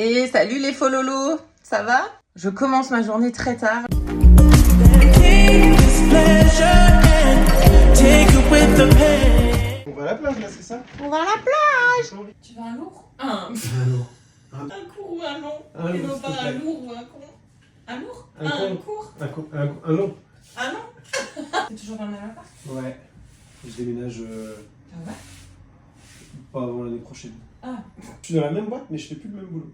Et salut les fololos, ça va? Je commence ma journée très tard. On va à la plage là, c'est ça? On va à la plage. Tu veux un lourd? Un lourd. Un court ou un long? Un Et lourd, non s'il te pas un plaît. lourd ou un con? Un lourd? Un Un con. court? Un long. Un long? T'es toujours dans le même appart? Ouais. Je déménage Ah ouais? pas avant l'année prochaine. Ah. Je suis dans la même boîte, mais je fais plus le même boulot.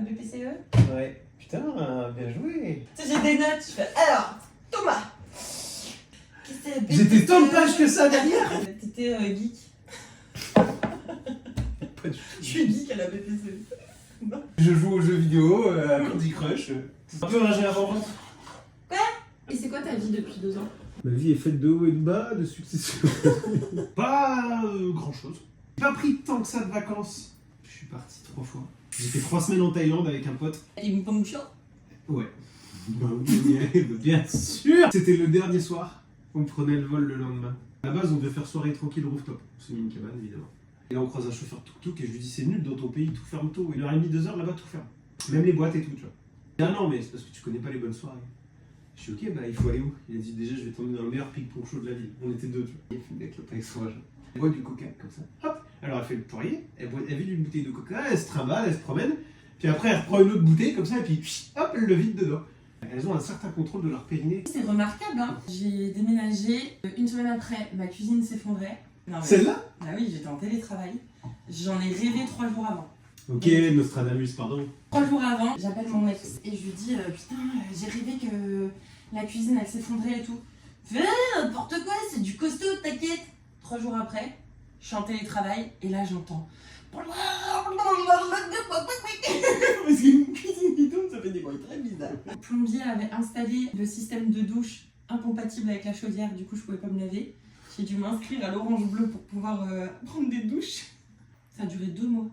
BPCE? Ouais. Putain, bien joué. Tu sais, j'ai des notes, je fais alors, Thomas! Qu'est-ce que c'est, J'étais BPCE? tant de pages que ça derrière. T'étais geek. Pas du tout. Je suis geek à la BPCE. Je joue aux jeux vidéo, à Candy Crush. Un peu un avant-vente. Et c'est quoi ta vie depuis 2 ans? Ma vie est faite de haut et de bas, de succession. Pas grand chose. J'ai pas pris tant que ça de vacances. Je suis parti 3 fois. J'ai fait 3 semaines en Thaïlande avec un pote. Et une pomme chaude? Ouais. Bah oui, bien sûr. C'était le dernier soir. On prenait le vol le lendemain. À la base, on devait faire soirée tranquille rooftop. C'est une cabane, évidemment. Et là, on croise un chauffeur tuk-tuk et je lui dis c'est nul dans ton pays, tout ferme tôt. 1h30, 2h, là-bas, tout ferme. Même les boîtes et tout, tu vois. Ah non, mais c'est parce que tu connais pas les bonnes soirées. Je suis ok, bah il faut aller où? Il a dit déjà, je vais t'emmener dans le meilleur ping-pong show de la ville. On était 2, tu vois. Il fume avec le avec son vagin. Elle boit du coca, comme ça. Hop. Alors elle fait le poirier, elle vide une bouteille de coca, elle se trimballe, elle se promène. Puis après, elle reprend une autre bouteille, comme ça, et puis hop, elle le vide dedans. Elles ont un certain contrôle de leur périnée. C'est remarquable, hein. J'ai déménagé, une semaine après, ma cuisine s'effondrait. Non, mais... Celle-là? Ah oui, j'étais en télétravail. J'en ai rêvé 3 jours avant. Ok, Nostradamus, pardon. 3 jours avant, j'appelle mon ex et je lui dis putain, j'ai rêvé que la cuisine elle s'effondrait et tout. Fais n'importe quoi, c'est du costaud, t'inquiète. 3 jours après, je suis en télétravail et là j'entends. Parce qu'une cuisine qui tourne, ça fait des bruits très bizarres. Le plombier avait installé le système de douche incompatible avec la chaudière, du coup je pouvais pas me laver. J'ai dû m'inscrire à l'Orange Bleu pour pouvoir prendre des douches. Ça a duré 2 mois.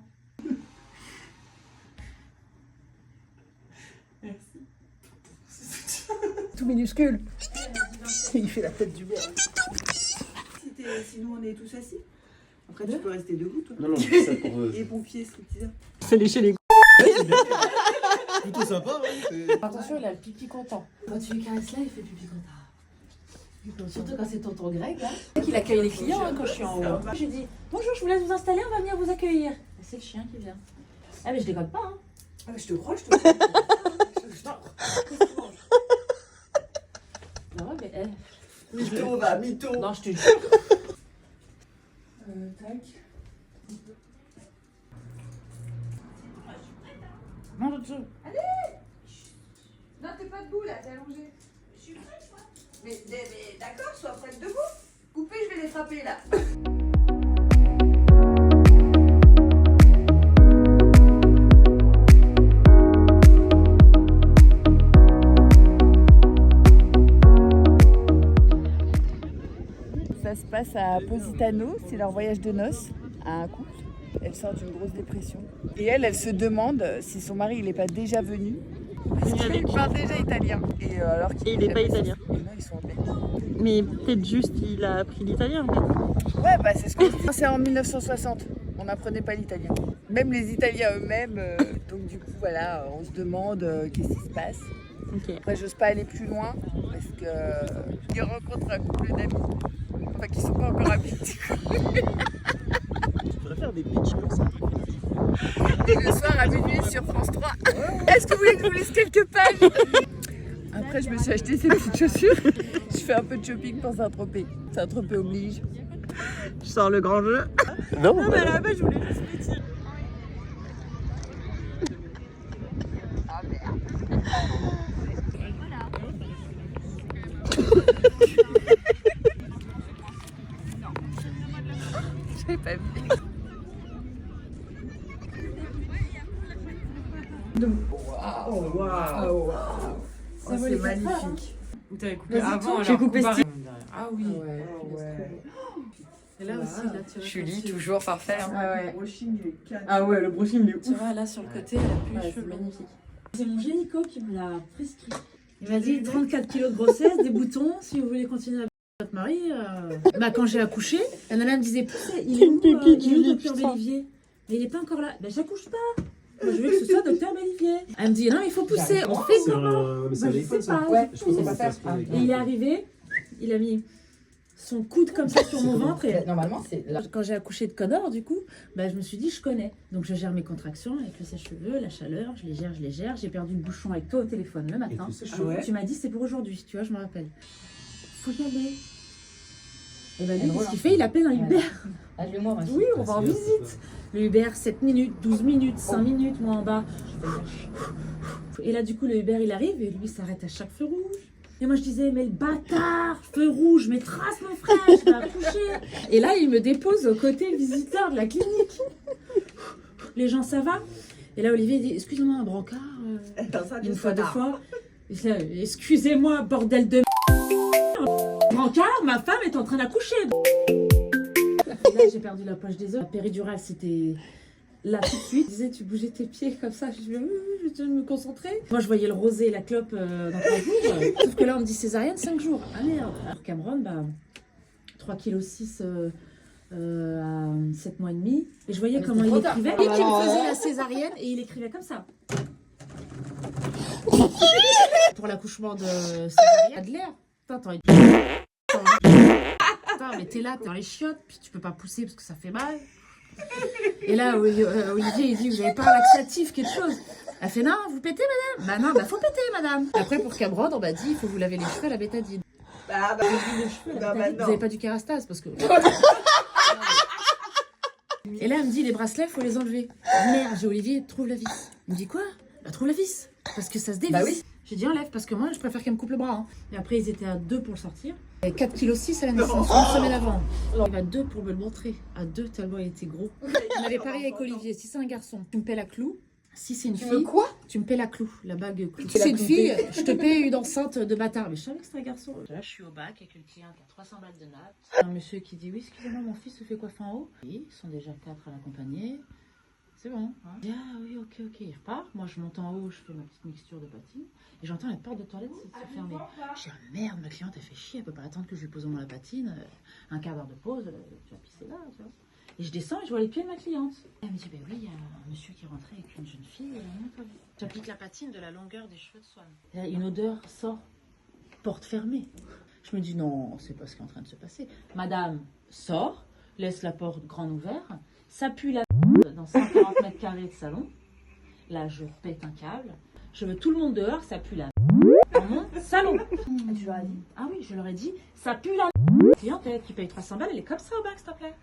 Merci. Tout minuscule. Il fait la tête du verre. Sinon on est tous assis. Après tu peux rester debout toi. Non, c'est ça pour Les pompiers stripteaseurs. C'est lécher les plutôt sympa, hein. Attention, il a le pipi content. Quand tu lui caresses là, il fait pipi content. Surtout quand c'est tonton Greg là. Il accueille les clients hein, quand je suis en haut. Je lui dis bonjour, je vous laisse vous installer, on va venir vous accueillir. Et c'est le chien qui vient. Ah mais je déconne pas hein. Ah, je te crois, je te crois. Non mais Mytho, va, mytho. non je te jure. Tac. Mange dessus. Non, t'es pas debout là, t'es allongé. Je suis prête, moi. Mais d'accord, sois prête debout. Coupez, je vais les frapper là. Ça se passe à Positano, c'est leur voyage de noces à un couple. Elle sort d'une grosse dépression. Et elle se demande si son mari il n'est pas déjà venu. Parce qu'il parle déjà italien. Et alors qu'il il est pas italien. Et non, ils sont en Belgique. Mais peut-être juste il a appris l'italien. Ouais, bah c'est ce qu'on dit. C'est en 1960. On n'apprenait pas l'italien. Même les Italiens eux-mêmes. Donc du coup, voilà, on se demande qu'est-ce qui se passe. Ok. Après, j'ose pas aller plus loin parce que il rencontre un couple d'amis. Enfin, qui sont pas encore amis. Tu devrais faire des pitchs comme ça. Et le soir à minuit sur France 3. Est-ce que vous voulez que je vous laisse quelques pages? Après, je me suis acheté ces petites chaussures. Je fais un peu de shopping pour Saint-Tropez. Saint-Tropez oblige. Je sors le grand jeu. Non, Non mais à la base je voulais juste les tirer. J'avais pas vu. Waouh! Oh, c'est magnifique. Vous t'avez coupé avant, J'ai coupé comparé. Ah oui. Et là aussi là tu vois. Julie, toujours parfait. Hein. Ah ouais. Ah ouais, le brushing il est Tu vois là sur le côté, elle a plus les cheveux magnifiques. C'est mon gynéco qui me l'a prescrit. Il m'a dit 34 kilos de grossesse, des boutons, si vous voulez continuer à votre mari. Bah quand j'ai accouché, la nana me disait il est où, Une pépite, il est où, Julie, docteur putain. Bélivier? Mais il est pas encore là. Bah j'accouche pas. Moi, je veux que ce soit docteur Bellivier. Elle me dit, non, il faut pousser. On fait comment? Mais ça Bah, je l'iPhone, sais ça. pas. Ouais, Je je pense sais qu'on pas va faire. faire avec Et il est arrivé, il a mis son coude comme ça sur mon ventre. Et Normalement, c'est là. quand j'ai accouché de Connor, du coup, bah, je me suis dit, je connais. Donc, je gère mes contractions avec le sèche-cheveux, la chaleur, je les gère. J'ai perdu le bouchon avec toi au téléphone le matin. Ouais. Tu m'as dit, c'est pour aujourd'hui, tu vois, je me rappelle. Faut y aller. Et bah, lui, Elle qu'est-ce roule, qu'il fait? Il appelle un Uber. Ah, je moi, Oui, on va en visite. Le Uber, 7 minutes, 12 minutes, 5 minutes, moi en bas. Et là, du coup, le Uber, il arrive et lui s'arrête à chaque feu rouge. Et moi, je disais, mais le bâtard, feu rouge, mais trace mon frère, je vais accoucher. Et là, il me dépose au côté visiteur de la clinique. Les gens, ça va? Et là, Olivier dit, excusez-moi, un brancard. Une fois, deux fois. Et là, excusez-moi, bordel de brancard, ma femme est en train d'accoucher. Et là, j'ai perdu la poche des os. La péridurale, c'était là tout de suite. Je disais, tu bougeais tes pieds comme ça. Je disais, oui, je vais me concentrer. Moi, je voyais le rosé et la clope dans 3 jours. Sauf que là, on me dit césarienne, 5 jours. Ah merde. Alors, Cameron, bah, 3,6 kg à 7 mois et demi. Et je voyais Mais comment c'était il trop tard. écrivait. Et qu'il me faisait la césarienne et il écrivait comme ça. Pour l'accouchement de césarienne, de l'air. Attends, mais t'es là, t'es dans les chiottes, puis tu peux pas pousser parce que ça fait mal. Et là, Olivier, il dit, vous avez pas un laxatif, quelque chose. Elle fait, non, vous pétez, madame? Bah non, bah faut péter, madame. Après, pour Cameron, on m'a dit, il faut vous laver les cheveux à la bétadine. Ah bah, Les cheveux à la bétadine. Vous avez pas du kérastase parce que... Et là, elle me dit, les bracelets, faut les enlever. Merde, j'ai Olivier, trouve la vis. Il me dit, quoi? Bah trouve la vis. Parce que ça se dévisse. Bah oui. J'ai dit, enlève, parce que moi, je préfère qu'elle me coupe le bras. Hein. Et après, ils étaient à 2 pour le sortir. 4,6 kg à la naissance, une semaine avant. Il va à 2 pour me le montrer. À 2, tellement il était gros. On avait parié avec Olivier. Si c'est un garçon, tu me paies la clou. Si c'est une tu fille, veux quoi? tu me paies la clou, la bague clou. Tu Si la c'est une clou fille, je te paie une enceinte de bâtard. Mais je savais que c'était un garçon. Là, je suis au bac avec une cliente à 300 balles de nappe. Un monsieur qui dit, oui, excusez-moi, mon fils se fait coiffer en haut. Oui, ils sont déjà 4 à l'accompagner. C'est bon. Hein. Je dis, ah oui, ok, il repart. Moi, je monte en haut, je fais ma petite mixture de patine. Et j'entends la porte de toilette se fermer. Je dis, ah, merde, ma cliente, elle fait chier, elle peut pas attendre que je lui pose au moins la patine. Un quart d'heure de pause, tu vas pisser là, tu vois. Et je descends et je vois les pieds de ma cliente. Elle me dit, ben oui, il y a un monsieur qui est rentré avec une jeune fille. J'applique la patine de la longueur des cheveux de Swan. Et là, une odeur sort, porte fermée. Je me dis, non, c'est pas ce qui est en train de se passer. Madame sort, laisse la porte grande ouverte, s'appuie la dans 140 mètres carrés de salon. Là, je pète un câble. Je veux tout le monde dehors, ça pue la dans mon salon. Et tu leur as dit? Ah oui, je leur ai dit, ça pue la cliente qui paye 300 balles, elle est comme ça au bac, s'il te plaît.